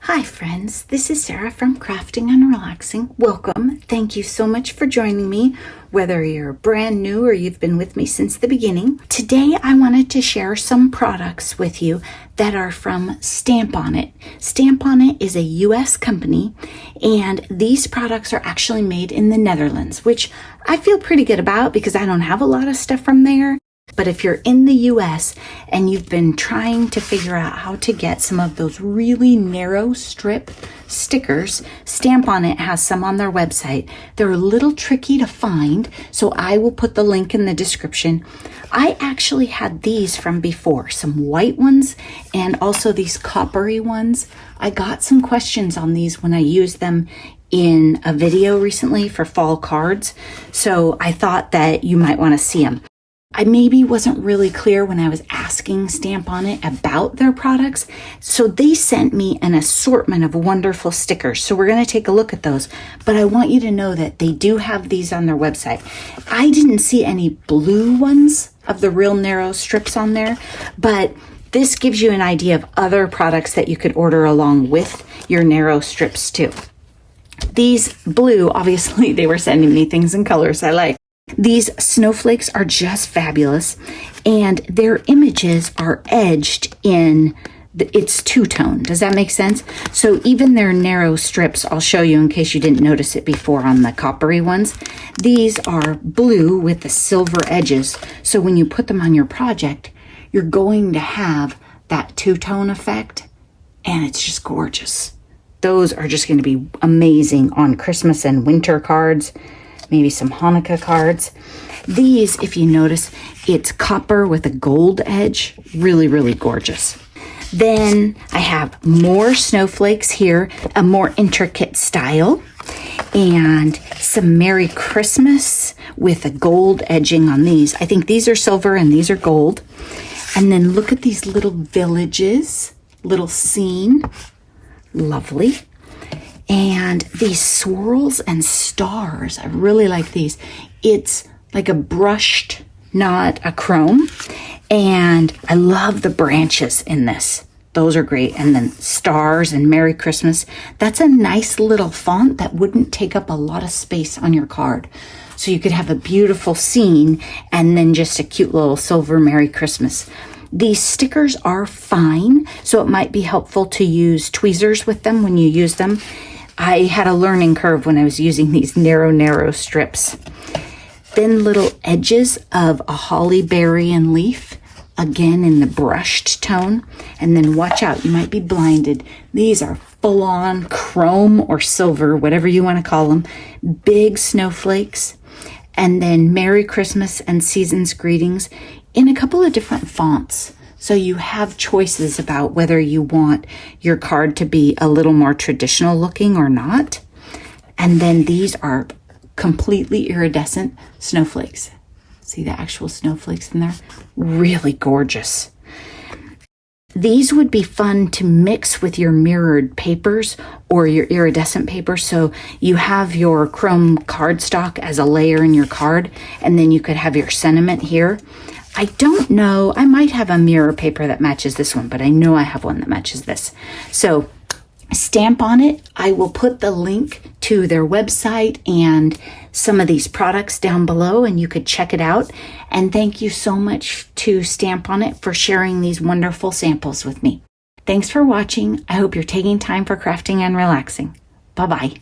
Hi friends, this is Sarah from Crafting and Relaxing. Welcome. Thank you so much for joining me, whether you're brand new or you've been with me since the beginning. Today I wanted to share some products with you that are from Stamp On It. Stamp On It is a US company, and these products are actually made in the Netherlands, which I feel pretty good about because I don't have a lot of stuff from there. But if you're in the US and you've been trying to figure out how to get some of those really narrow strip stickers, Stamp On It has some on their website. They're a little tricky to find, so I will put the link in the description. I actually had these from before, some white ones and also these coppery ones. I got some questions on these when I used them in a video recently for fall cards, so I thought that you might want to see them. I maybe wasn't really clear when I was asking Stamp On It about their products, so they sent me an assortment of wonderful stickers. So we're going to take a look at those, but I want you to know that they do have these on their website. I didn't see any blue ones of the real narrow strips on there, but this gives you an idea of other products that you could order along with your narrow strips too. These blue, obviously they were sending me things in colors I like. These snowflakes are just fabulous, and their images are edged in it's two-tone. Does that make sense? So even their narrow strips, I'll show you in case you didn't notice it before on the coppery ones. These are blue with the silver edges. So when you put them on your project, you're going to have that two-tone effect, and it's just gorgeous. Those are just going to be amazing on Christmas and winter cards. Maybe some Hanukkah cards. These, if you notice, it's copper with a gold edge. Really, really gorgeous. Then I have more snowflakes here, a more intricate style, and some Merry Christmas with a gold edging on these. I think these are silver and these are gold. And then look at these little villages, little scene. Lovely. And these swirls and stars, I really like these. It's like a brushed, not a chrome. And I love the branches in this. Those are great. And then stars and Merry Christmas. That's a nice little font that wouldn't take up a lot of space on your card. So you could have a beautiful scene and then just a cute little silver Merry Christmas. These stickers are fine, so it might be helpful to use tweezers with them when you use them. I had a learning curve when I was using these narrow strips. Then little edges of a holly berry and leaf, again in the brushed tone. And then watch out, you might be blinded. These are full-on chrome or silver, whatever you want to call them. Big snowflakes. And then Merry Christmas and Season's Greetings in a couple of different fonts. So you have choices about whether you want your card to be a little more traditional looking or not. And then these are completely iridescent snowflakes. See the actual snowflakes in there? Really gorgeous. These would be fun to mix with your mirrored papers or your iridescent paper. So you have your chrome cardstock as a layer in your card, and then you could have your sentiment here. I don't know, I might have a mirror paper that matches this one, but I know I have one that matches this. So Stamp On It. I will put the link to their website and some of these products down below, and you could check it out. And thank you so much to Stamp On It for sharing these wonderful samples with me. Thanks for watching. I hope you're taking time for crafting and relaxing. Bye-bye.